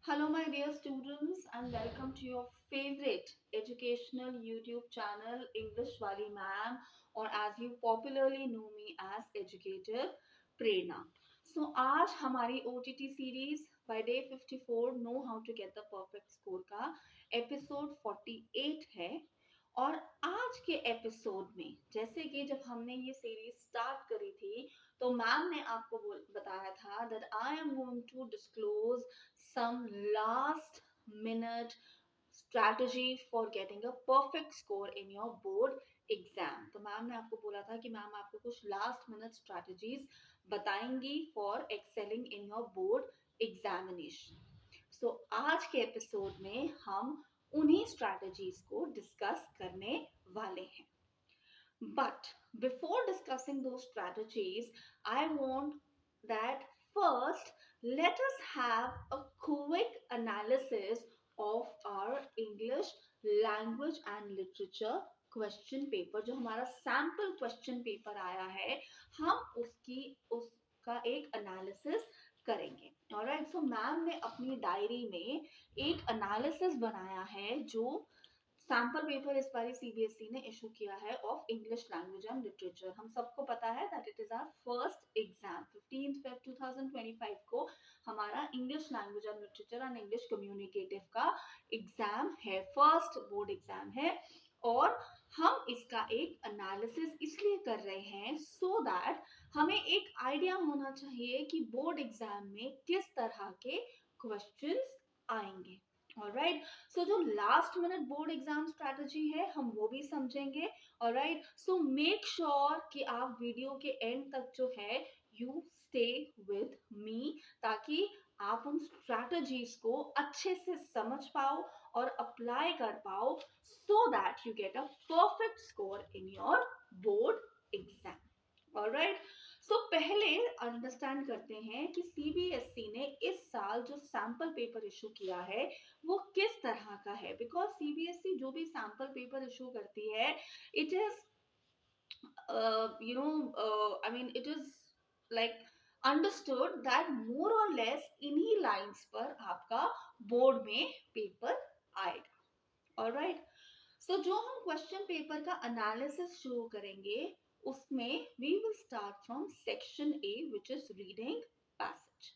Hello, my dear students, and welcome to your favorite educational YouTube channel, English Wali Ma'am, or as you popularly know me as Educator Prerna. So, आज हमारी OTT series by day 54 Know How to Get the Perfect Score का episode 48 है। और आज के episode में जैसे कि जब हमने ये सीरीज स्टार्ट करी थी तो मैम ने आपको बताया था that I am going to disclose some last minute strategy for getting a perfect score in your board exam. तो मैम ने आपको बोला था कि मैम आपको कुछ लास्ट मिनट स्ट्रैटेजीज बताएंगी for excelling in your board examination. So आज के एपिसोड में हम उन्हीं स्ट्रैटेजीज को डिस्कस करने वाले हैं। But before discussing those strategies, I want that first let us have a quick analysis of our English language and literature question paper. जो हमारा सैम्पल क्वेश्चन पेपर आया है हम उसका एक एनालिसिस करेंगे। ऑलराइट, सो मैम ने अपनी डायरी में एक एनालिसिस बनाया है जो सैम्पल पेपर इस बार सीबीएसई ने इशू किया है of English language and literature. हम सबको पता है that it is our first exam 15 Feb 2025 को हमारा English language and literature and English communicative का एग्जाम है, फर्स्ट बोर्ड एग्जाम है। और हम इसका एक एनालिसिस इसलिए कर रहे हैं सो दैट हमें एक आइडिया होना चाहिए कि बोर्ड एग्जाम में किस तरह के क्वेश्चंस आएंगे। ऑलराइट, सो जो last minute board exam strategy है हम वो भी समझेंगे। ऑलराइट, सो मेक श्योर कि आप वीडियो के एंड तक जो है यू स्टे विद मी ताकि आप उन स्ट्रैटेजीज को अच्छे से समझ पाओ और अप्लाई कर पाओ so that you get a perfect score in your board exam. Alright, so पहले अंडरस्टैंड करते हैं कि सीबीएसई ने इस साल जो सैंपल पेपर इशू किया है वो किस तरह का है। बिकॉज सीबीएसई जो भी सैंपल पेपर इशू करती है it is I mean it is like understood that more और लेस इन्हीं लाइंस पर आपका बोर्ड में पेपर आएगा। ऑलराइट, सो जो हम क्वेश्चन पेपर का एनालिसिस शुरू करेंगे उसमें we will start from section A which is reading passage.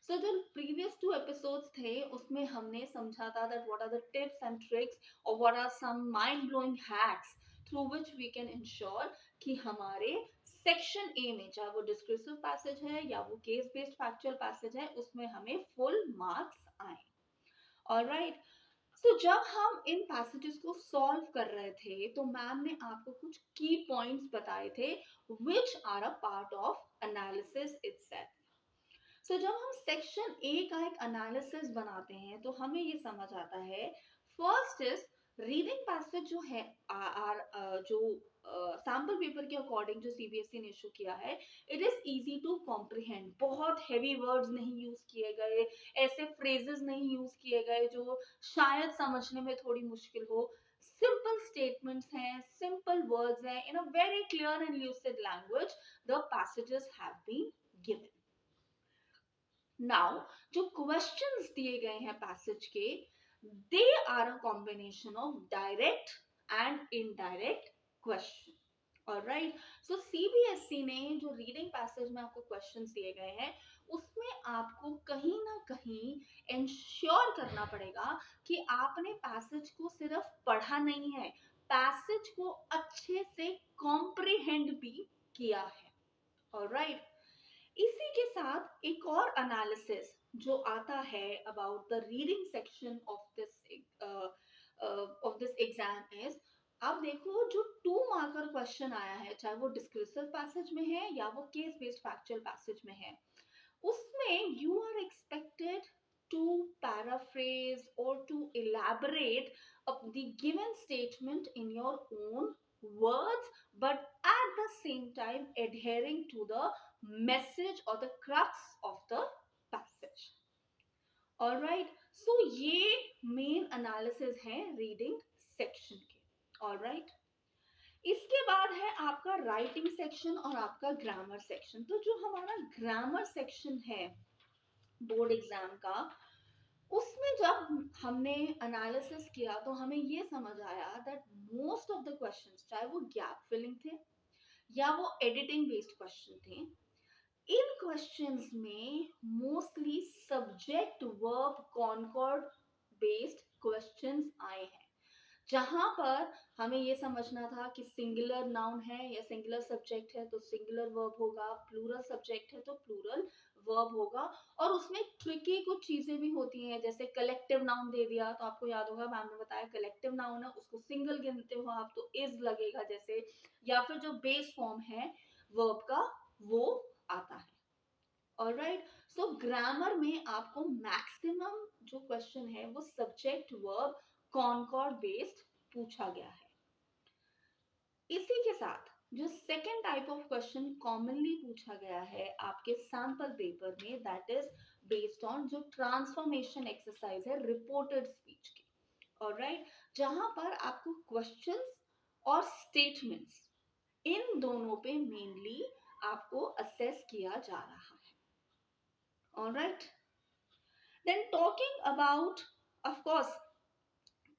So जो प्रीवियस टू एपिसोड्स थे उसमें हमने समझा था that what are the tips and tricks और what are some mind blowing hacks through which we can ensure कि हमारे section A में चाहे वो डिस्क्रिप्टिव पैसेज है या वो केस बेस्ड फैक्चुअल पैसेज है उसमें हमें फुल मार्क्स आए। ऑलराइट, सो जब हम इन पैसेजेस को सॉल्व कर रहे थे तो मैम ने आपको कुछ की पॉइंट्स बताए थे which are a part of analysis itself. So जब हम सेक्शन ए का एक एनालिसिस बनाते हैं तो हमें ये समझ आता है फर्स्ट इज रीडिंग पैसेज जो है आर जो सैम्पल पेपर के अकॉर्डिंग जो सीबीएसई ने इशू किया है it is easy to comprehend. बहुत हैवी वर्ड्स नहीं यूज किए गए, ऐसे फ्रेजेस नहीं यूज किए गए जो शायद समझने में थोड़ी मुश्किल हो। सिंपल स्टेटमेंट्स हैं, सिंपल वर्ड्स हैं, in a very clear and lucid language the passages have been given. Now जो क्वेश्चंस दिए गए हैं पैसेज के they are a combination of direct and indirect question. Alright, so CBSE ने जो reading passage में आपको क्वेश्चंस दिए गए हैं उसमें आपको कहीं ना कहीं इंश्योर करना पड़ेगा कि आपने पैसेज को सिर्फ पढ़ा नहीं है, पैसेज को अच्छे से कॉम्प्रिहेंड भी किया है। ऑलराइट, इसी के साथ एक और एनालिसिस जो आता है about the reading section of this exam is अब देखो जो 2 मार्कर क्वेश्चन आया है चाहे वो डिस्क्रिप्टिव पैसेज में है या वो केस बेस्ड फैक्चुअल पैसेज में है उसमें you are expected to paraphrase or to elaborate the given statement in your own words but at the same time adhering to the message or the crux of the passage। alright, so ये main analysis है reading section के। alright, इसके बाद है आपका writing section और आपका grammar section. तो जो हमारा ग्रामर सेक्शन है बोर्ड एग्जाम का उसमें जब हमने एनालिसिस किया तो हमें ये समझ आया that most of the questions, चाहे वो गैप फिलिंग थे या वो एडिटिंग बेस्ड क्वेश्चन थे, इन क्वेश्चंस में mostly subject verb concord based questions आए हैं, जहां पर हमें ये समझना था कि सिंगुलर नाउन है या सिंगुलर सब्जेक्ट है तो सिंगुलर वर्ब होगा, प्लूरल सब्जेक्ट है तो प्लूरल वर्ब होगा। और उसमें ट्रिकी कुछ चीजें भी होती हैं, जैसे कलेक्टिव नाउन दे दिया तो आपको याद होगा मैम ने बताया कलेक्टिव नाउन है उसको सिंगल गिनते हो आप तो इज लगेगा जैसे, या फिर जो बेस फॉर्म है वर्ब का वो आता है। ऑलराइट, सो ग्रामर में आपको मैक्सिमम जो क्वेश्चन है वो सब्जेक्ट वर्ब कॉनकॉर्ड बेस्ड पूछा गया है। इसी के साथ जो second type of question commonly पूछा गया है आपके सैंपल पेपर में, दैट इज बेस्ड ऑन जो ट्रांसफॉर्मेशन एक्सरसाइज है रिपोर्टेड स्पीच की। ऑलराइट, जहां पर आपको क्वेश्चंस और स्टेटमेंट्स इन दोनों पे मेनली आपको असेस किया जा रहा है। Alright, then talking about, of course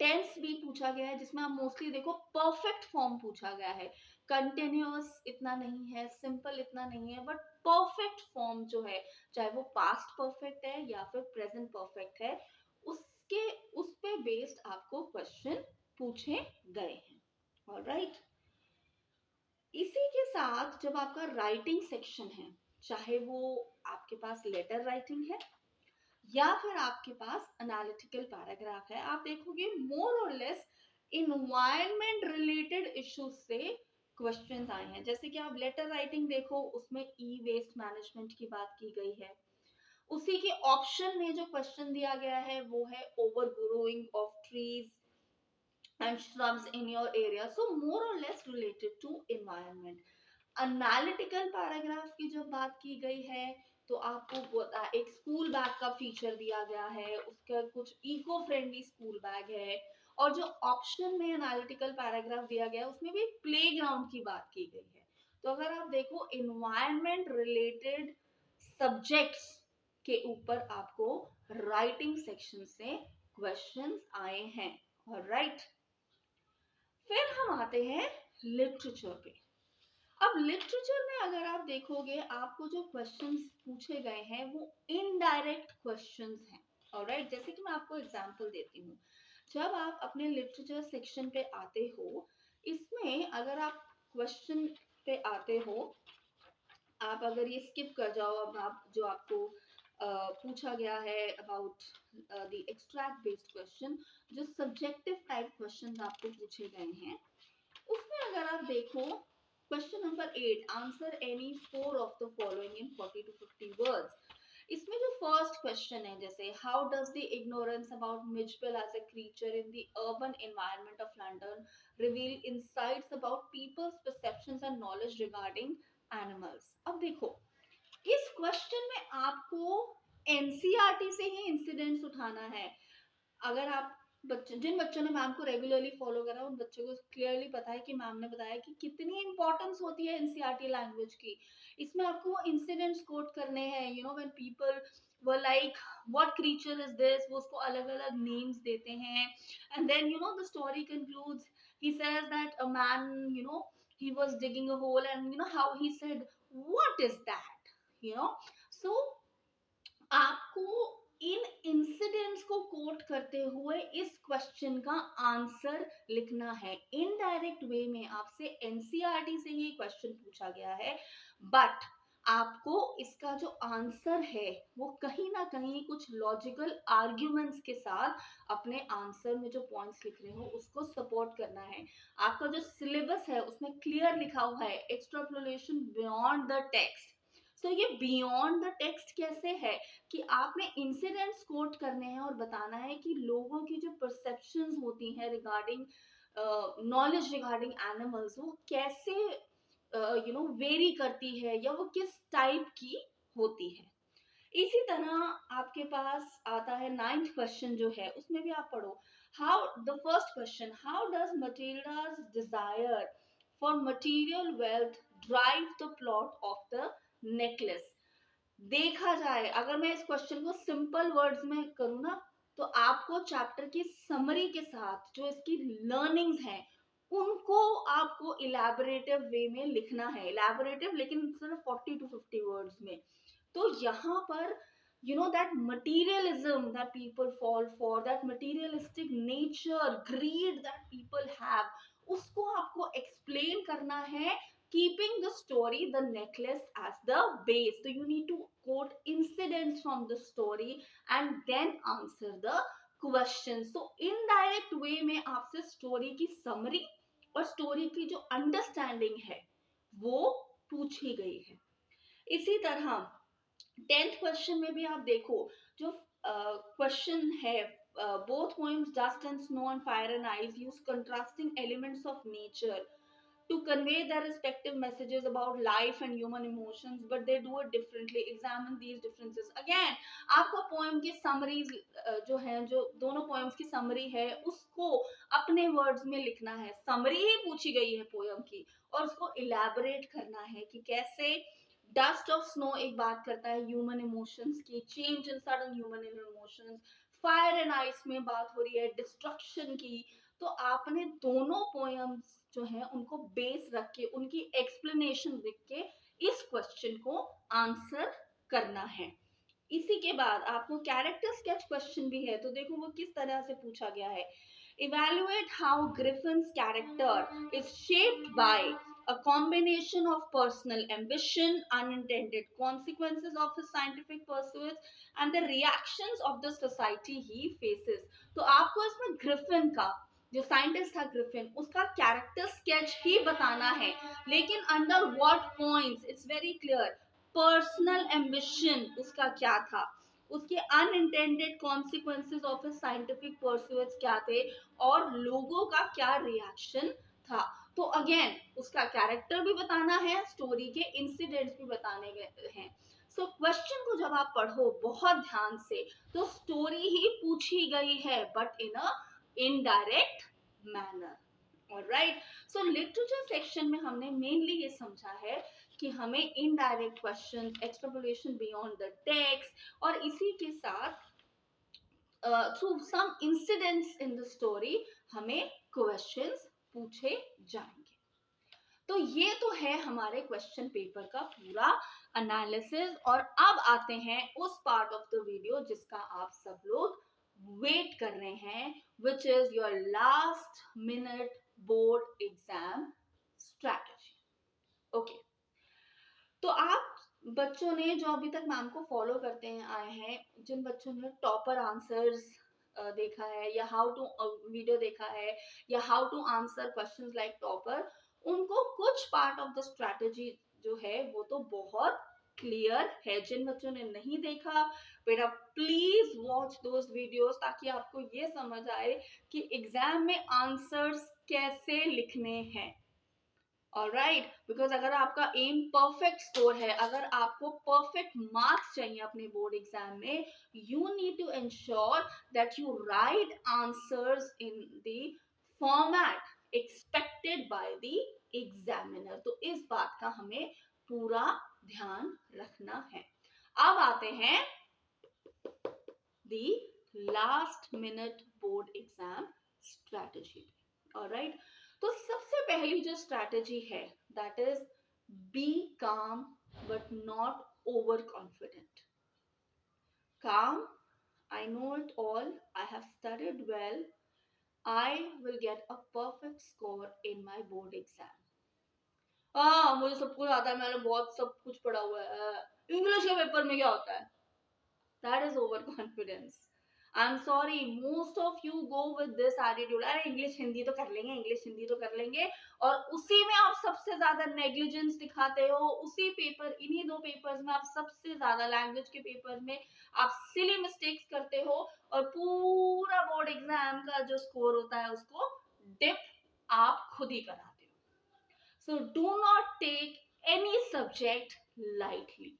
tense भी पूछा गया है, जिसमें आप मोस्टली देखो परफेक्ट फॉर्म पूछा गया है, कंटिन्यूअस इतना नहीं है, सिंपल इतना नहीं है, बट परफेक्ट फॉर्म जो है, चाहे वो पास्ट परफेक्ट है या फिर प्रेजेंट परफेक्ट है, उसके उस पे बेस्ड आपको क्वेश्चन पूछे गए हैं। ऑलराइट, इसी के साथ जब आपका राइटिंग सेक्शन है, चाहे वो आपके पास लेटर राइटिंग है या फिर आपके पास एनालिटिकल पैराग्राफ है, आप देखोगे मोर और लेस इन्वायरमेंट रिलेटेड इश्यूज से क्वेश्चंस आए हैं। जैसे कि आप लेटर राइटिंग देखो, उसमें ई वेस्ट मैनेजमेंट की बात की गई है। उसी के ऑप्शन में जो क्वेश्चन दिया गया है वो है over growing of trees and shrubs in your area, so more or less related to environment। Analytical paragraph की जब बात की गई है तो आपको एक स्कूल बैग का फीचर दिया गया है, उसका कुछ इको फ्रेंडली स्कूल बैग है। और जो ऑप्शन में एनालिटिकल पैराग्राफ दिया गया है उसमें भी प्लेग्राउंड की बात की गई है। तो अगर आप देखो इन्वायरमेंट रिलेटेड सब्जेक्ट्स के ऊपर आपको राइटिंग सेक्शन से क्वेश्चंस आए हैं। ऑलराइट, फिर हम आते हैं लिटरेचर पे। अब लिटरेचर में अगर आप देखोगे आपको जो क्वेश्चंस पूछे गए हैं वो इनडायरेक्ट क्वेश्चंस हैं। ऑलराइट, जैसे कि मैं आपको एग्जांपल देती हूँ। जब आप अपने लिटरेचर सेक्शन पे आते हो, इसमें अगर आप क्वेश्चन पे आते हो, आप अगर ये स्किप कर जाओ, अब आप जो आपको पूछा गया है about the extract based question, जो सब्जेक्टिव टाइप क्वेश्चन आपको पूछे गए हैं, उसमें अगर आप देखो question number 8, answer any 4 of the following in 40 to 50 words. इसमें जो फर्स्ट क्वेश्चन है, जैसे how does the ignorance about Mijbil as a creature in the urban environment of London reveal insights about people's perceptions and knowledge regarding animals. अब देखो इस question में आपको NCERT से ही इंसिडेंट्स उठाना है। अगर आप बच्चे, जिन बच्चों ने मैम को रेगुलरली फॉलो करा, उन बच्चों को क्लियरली पता है कि मैम ने बताया कि कितनी इंपॉर्टेंस होती है एनसीईआरटी लैंग्वेज की। इसमें आपको वो इंसिडेंट्स कोट करने हैं, you know when people were like what creature is this, वो उसको अलग अलग नेम्स देते हैं। And then you know the story concludes, he says that a man, you know, he was digging a hole and you know how he said what is that, you know। So आपको इन incidents को coat करते हुए इस question का answer लिखना है। Indirect way में आपसे एनसीईआरटी से ही क्वेश्चन पूछा गया है, बट आपको इसका जो आंसर है वो कहीं ना कहीं कुछ लॉजिकल आर्ग्यूमेंट्स के साथ अपने आंसर में जो पॉइंट्स लिख रहे हो उसको सपोर्ट करना है। आपका जो सिलेबस है उसमें क्लियर लिखा हुआ है एक्सट्रापोलेशन बियॉन्ड द टेक्स्ट। सो ये बियॉन्ड द टेक्स्ट कैसे है कि आपने इंसिडेंट्स कोट करने हैं और बताना है कि लोगों की जो परसेप्शंस होती हैं रिगार्डिंग नॉलेज रिगार्डिंग एनिमल्स, वो कैसे यू नो वेरी करती है या वो किस टाइप की होती है। इसी तरह आपके पास आता है नाइन्थ क्वेश्चन जो है, उसमें भी आप पढ़ो how the first question, how does materials desire for material wealth drive the plot of the necklace. देखा जाए, अगर मैं इस क्वेश्चन को सिंपल वर्ड्स में करूँ ना, तो आपको चैप्टर की समरी के साथ जो इसकी लर्निंग्स हैं उनको आपको इलेबोरेटिव वे में लिखना है, इलेबोरेटिव लेकिन सिर्फ 40 to 50 वर्ड्स में। तो यहाँ पर that materialism that people fall for, that materialistic nature, greed that people have, उसको आपको explain करना है, keeping the story, the necklace as the base. So you need to quote incidents from the story and then answer the question. So indirect way में आपसे story की summary और story की जो understanding है वो पूछी गई है। इसी तरह 10th क्वेश्चन में भी आप देखो, जो क्वेश्चन है, both poems dust and snow and fire and ice use contrasting elements of nature to convey their respective messages about life and human emotions, but they do it differently. Examine these differences. Again, आपको poem की summaries जो है, जो दोनों poems की summary है उसको अपने वर्ड्स में लिखना है। समरी ही पूछी गई है पोएम की और उसको इलैबोरेट करना है कि कैसे डस्ट ऑफ स्नो एक बात करता है ह्यूमन इमोशंस की, change in sudden human emotions. Fire and ice में बात हो रही है डिस्ट्रक्शन की। तो आपने दोनों पोएम्स जो है उनको बेस रख के, उनकी एक्सप्लेनेशन लिख के इस क्वेश्चन को आंसर करना है। इसी के बाद आपको कैरेक्टर स्केच क्वेश्चन भी है, तो देखो वो किस तरह से पूछा गया है। Evaluate how Griffin's character is shaped by a combination of personal ambition, unintended consequences of his scientific pursuits, and the reactions of the society he faces. तो आपको इसमें ग्रिफिन का, जो साइंटिस्ट था ग्रिफिन, उसका कैरेक्टर स्केच ही बताना है, लेकिन under what points it's very clear. Personal ambition उसका क्या था, उसके unintended consequences of his scientific pursuits क्या थे, और लोगों का क्या रिएक्शन था। तो अगेन उसका कैरेक्टर भी बताना है, स्टोरी के इंसिडेंट्स भी बताने गए हैं। सो क्वेश्चन को जब आप पढ़ो बहुत ध्यान से, तो स्टोरी ही पूछी गई है but in a indirect manner. Alright, so literature section में हमने मेनली ये समझा है कि हमें indirect question, extrapolation beyond the text, और इसी के साथ through some incidents in the story हमें क्वेश्चंस पूछे जाएंगे। तो ये तो है हमारे क्वेश्चन पेपर का पूरा एनालिसिस। और अब आते हैं उस पार्ट ऑफ द वीडियो जिसका आप सब लोग वेट कर रहे हैं, which is your last minute board exam strategy. Okay, तो आप बच्चों ने जो अभी तक मैम को फॉलो करते हैं आए हैं, जिन बच्चों ने टॉपर आंसर्स देखा है या हाउ टू वीडियो देखा है या how to answer questions like topper, उनको कुछ पार्ट ऑफ द स्ट्रैटेजी जो है वो तो बहुत क्लियर है। जिन बच्चों ने नहीं देखा, बेटा प्लीज वॉच दोस वीडियोस ताकि आपको ये समझ आए कि एग्जाम में आंसर्स कैसे लिखने हैं। ऑलराइट, बिकॉज अगर आपका एम परफेक्ट स्कोर है, अगर आपको परफेक्ट मार्क्स चाहिए अपने बोर्ड एग्जाम में, you need to ensure that you write answers in the format expected by the examiner. तो इस बात का हमें पूरा ध्यान रखना है। अब आते हैं the last minute board exam strategy. Alright, तो सबसे पहली जो स्ट्रैटेजी है दैट इज बी काम बट नॉट ओवर कॉन्फिडेंट। काम, I know it all, I have studied well, I will get a perfect score in my board exam. हाँ, मुझे सब कुछ आता है, मैंने बहुत सब कुछ पढ़ा हुआ है। इंग्लिश के पेपर में क्या होता है? That is over confidence. I'm sorry, most of you go with this attitude, अरे इंग्लिश हिंदी तो कर लेंगे, इंग्लिश हिंदी तो कर लेंगे, और उसी में आप सबसे ज्यादा नेग्लिजेंस दिखाते हो। उसी पेपर, इन्हीं दो पेपर्स में आप सबसे ज्यादा, लैंग्वेज के पेपर में आप सिली मिस्टेक्स करते हो, और पूरा बोर्ड एग्जाम का जो स्कोर होता है उसको डिप आप खुद ही कराते हो। So do not take any subject lightly.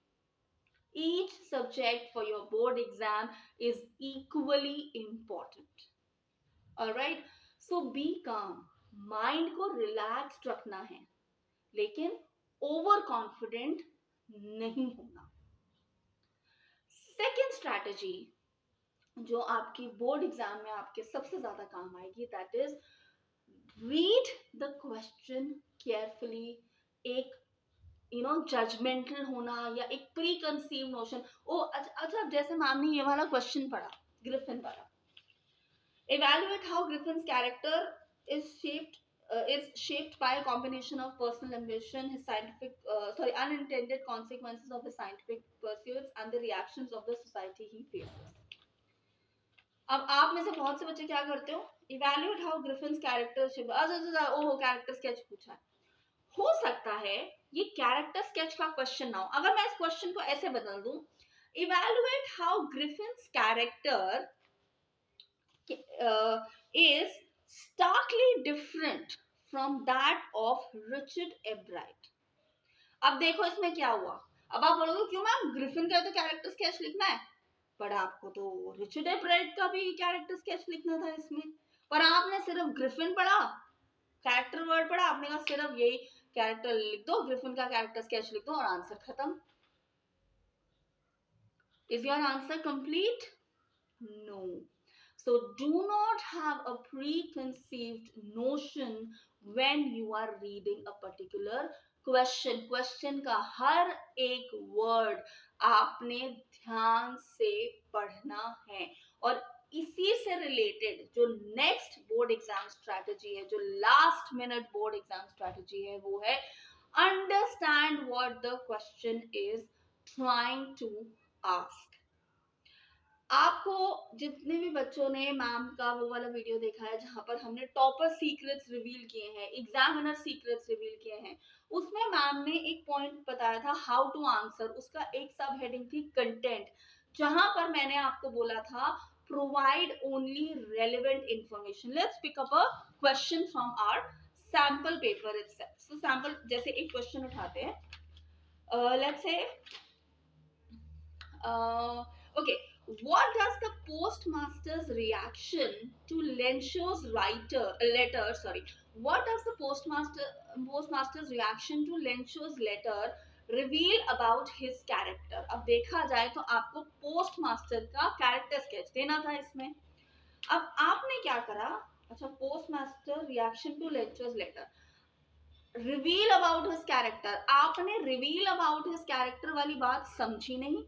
Each subject for your board exam is equally important. Alright, so be calm. Mind को relaxed रखना है, लेकिन over confident नहीं होना। Second strategy जो आपकी बोर्ड एग्जाम में आपके सबसे ज्यादा काम आएगी, that is read the question carefully. एक जजमेंटल होना या एक प्री कंसीव नोशन। ओ अच्छा, जैसे मैम ने ये वाला क्वेश्चन पढ़ा, ग्रिफिन वाला, evaluate how Griffin's character is shaped by a combination of personal ambition, his unintended consequences of his scientific pursuits, and the reactions of the society he faces. अब आप में से बहुत से बच्चे क्या करते हो, इवेल्युएट हाउ ग्रिफिन्स कैरेक्टर, ओहो कैरेक्टर स्केच पूछा है। हो सकता है ये कैरेक्टर स्केच का क्वेश्चन ना हो। अगर मैं इस क्वेश्चन को ऐसे बदल दूं, evaluate how Griffin's character is starkly different from that of Richard Ebright. अब देखो इसमें क्या हुआ। अब आप बोलोगे क्यों मैम, ग्रिफिन का तो कैरेक्टर स्केच लिखना है, पर आपको तो रिचर्ड एब्राइट का भी कैरेक्टर स्केच लिखना था इसमें, पर आपने सिर्फ ग्रिफिन पढ़ा, कैरेक्टर वर्ड पढ़ा, आपने कहा सिर्फ यही कैरेक्टर लिख दो, ग्रिफिन का कैरेक्टर स्केच लिख दो और आंसर खत्म। Is your answer complete? No. So do not have a preconceived notion when you are reading a particular question. Question का हर एक word आपने ध्यान से पढ़ना है। और इसी से रिलेटेड जो नेक्स्ट बोर्ड एग्जाम स्ट्रैटेजी है, जो last minute board exam strategy है, वो है understand what the question is trying to ask. आपको जितने भी बच्चों ने मैम का वो वाला वीडियो देखा है जहां पर हमने टॉपर सीक्रेट्स रिवील किए हैं, एग्जामिनर सीक्रेट्स रिवील किए हैं, उसमें मैम ने एक पॉइंट बताया था हाउ टू आंसर, उसका एक सब हेडिंग थी कंटेंट, जहां पर मैंने आपको बोला था provide only relevant information. Let's pick up a question from our sample paper itself. So sample, जैसे एक क्वेश्चन उठाते हैं, let's say okay, what does the postmaster's reaction to Lenshaw's what does the postmaster's reaction to Lenshaw's letter reveal about his character? अब देखा जाए तो आपको postmaster का कैरेक्टर स्केच देना था इसमें। अब आपने क्या करा, अच्छा postmaster reaction to Lencho's letter, reveal about his character, आपने रिवील अबाउट हिज कैरेक्टर वाली बात समझी नहीं,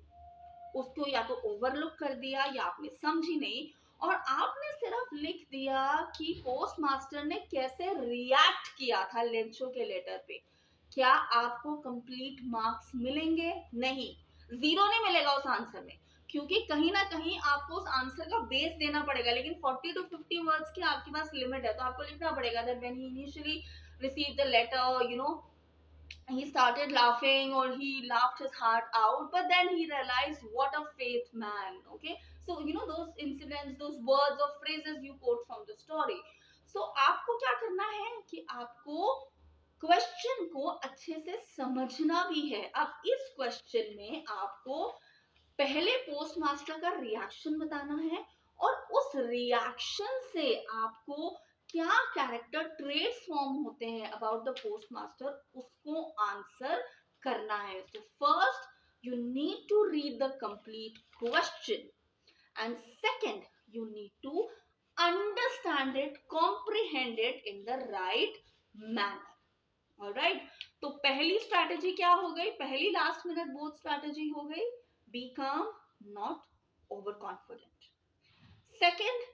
उसको या तो ओवरलुक कर दिया या आपने समझी नहीं, और आपने सिर्फ लिख दिया कि पोस्टमास्टर ने कैसे रिएक्ट किया था लेंशो के लेटर पे। क्या आपको कंप्लीट मार्क्स मिलेंगे? नहीं, 0 नहीं मिलेगा उस आंसर में, क्योंकि कहीं ना कहीं आपको उस आंसर का बेस देना पड़ेगा। लेकिन 40 to 50 वर्ड्स की आपके पास लिमिट है, तो आपको लिखना पड़ेगा that when he initially received the letter, he started laughing, or he laughed his heart out, but then he realized what a faith man. Okay, so those incidents, those words or phrases you quote from the story. So आपको क्या करना है कि आपको question को अच्छे से समझना भी है। अब इस क्वेश्चन में आपको पहले पोस्टमास्टर का रिएक्शन बताना है, और उस रिएक्शन से आपको क्या कैरेक्टर ट्रेट्स फॉर्म होते हैं अबाउट द पोस्टमास्टर, उसको आंसर करना है। तो first you need to read the complete question, and second you need to understand it, comprehend it in the right manner. Alright, तो पहली स्ट्रैटेजी क्या हो गई, पहली लास्ट मिनट बोथ स्ट्रैटेजी हो गई, be calm, not overconfident. Second,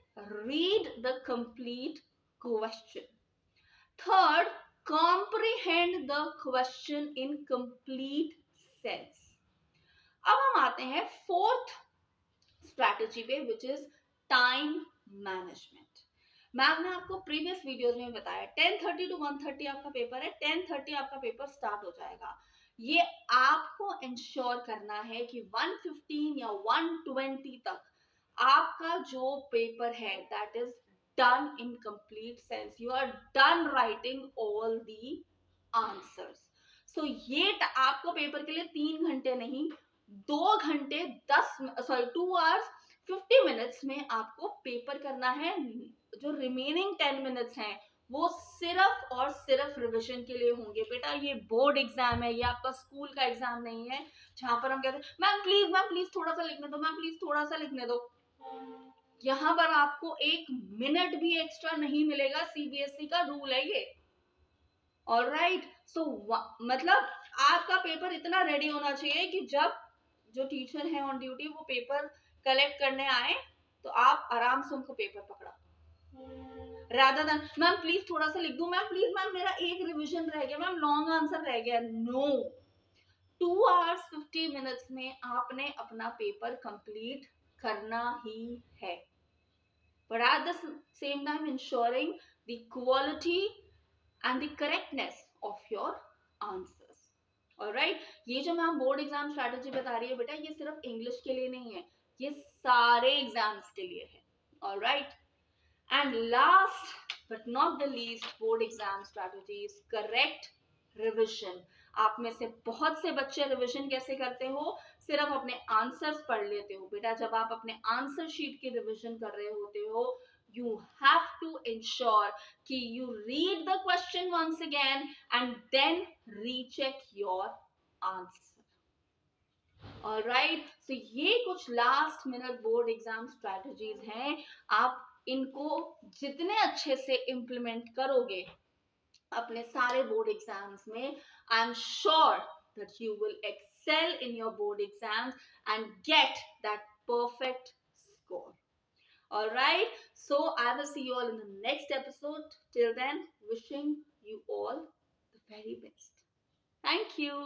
read the complete question. Third, comprehend the question in complete sense. अब हम आते हैं फोर्थ स्ट्रैटेजी पे, which is time management. Ma'am ने आपको प्रीवियस वीडियोस में बताया 10:30 to 1:30 आपका पेपर है, 10:30 आपका पेपर स्टार्ट हो जाएगा। ये आपको इंश्योर करना है कि 1:15 या 1:20 तक आपका जो पेपर है that is done in complete sense, you are done writing all the answers. So ये आपको पेपर के लिए 3 घंटे नहीं, 2 घंटे 2 hours 50 minutes में आपको पेपर करना है। जो रिमेनिंग 10 minutes हैं वो सिर्फ और सिर्फ रिविजन के लिए होंगे। बेटा ये बोर्ड एग्जाम है, ये आपका स्कूल का एग्जाम नहीं है जहां पर हम कहते हैं मैम प्लीज थोड़ा सा लिखने दो, मैम प्लीज थोड़ा सा लिखने दो। यहाँ पर आपको 1 मिनट भी एक्स्ट्रा नहीं मिलेगा, सीबीएसई का रूल है ये। ऑलराइट, सो मतलब आपका पेपर इतना रेडी होना चाहिए कि जब जो टीचर है ऑन ड्यूटी वो पेपर कलेक्ट करने आए तो आप आराम से उनको पेपर पकड़ा, रादर देन मैम प्लीज थोड़ा सा लिख दूं, मैम प्लीज मैम मेरा एक रिवीजन रह गया, मैम लॉन्ग आंसर रह गया। नो, 2 hours 50 minutes में आपने अपना पेपर कंप्लीट करना ही है, but at the same time ensuring the quality and the correctness of your answers. Alright, ये जो मैम बोर्ड एग्जाम स्ट्रैटेजी बता रही है बेटा, ये सिर्फ इंग्लिश के लिए नहीं है, ये सारे एग्जाम्स के लिए है। Alright, and last but not the least, board exam strategies, correct revision. आप में से बहुत से बच्चे रिविजन कैसे करते हो, सिर्फ अपने आंसर्स पढ़ लेते हो। बेटा जब आप अपने आंसर शीट की रिविजन कर रहे होते हो, you have to ensure कि you read the question once again and then recheck your answer. Alright, so ये कुछ last minute board exam strategies हैं। आप इनको जितने अच्छे से इम्प्लीमेंट करोगे अपने सारे बोर्ड एग्जाम्स में, I am sure that you will excel in your board exams and get that perfect score. All right, so I will see you all in the next episode. Till then, wishing you all the very best. Thank you.